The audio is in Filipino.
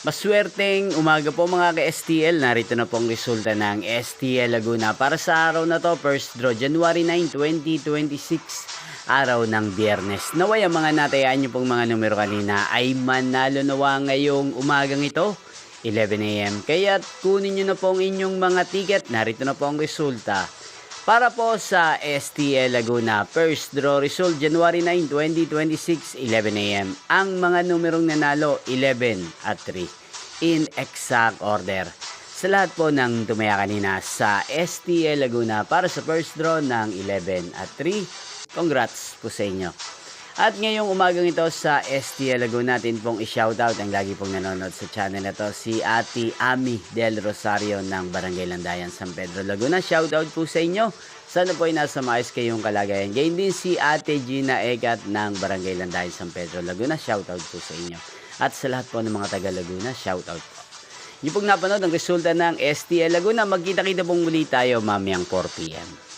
Maswerteng umaga po mga ka-STL. Narito na pong resulta ng STL Laguna para sa araw na to, first draw January 9, 2026, araw ng Biyernes. Naway ang mga natayaan nyo pong mga numero kanina ay manalo nawa ngayong umagang ito, 11 AM. Kaya kunin nyo na po ang inyong mga ticket. Narito na po ang resulta para po sa STL Laguna. First draw result January 9, 2026, 11 AM. Ang mga numerong nanalo 11 at 3 in exact order. Sa lahat po ng tumaya kanina sa STL Laguna para sa first draw ng 11 at 3, congrats po sa inyo. At ngayong umagang ito sa STL Laguna, natin pong i-shoutout ang lagi pong nanonood sa channel na to, si Ate Ami Del Rosario ng Barangay Landayan, San Pedro, Laguna. Shoutout po sa inyo. Sana po ay nasa maayos kayong kalagayan. Gayun din si Ate Gina Egat ng Barangay Landayan, San Pedro, Laguna. Shoutout po sa inyo. At sa lahat po ng mga taga Laguna, shoutout po. Yung pong napanood ang resulta ng STL Laguna, magkita-kita pong muli tayo mamayang 4 PM.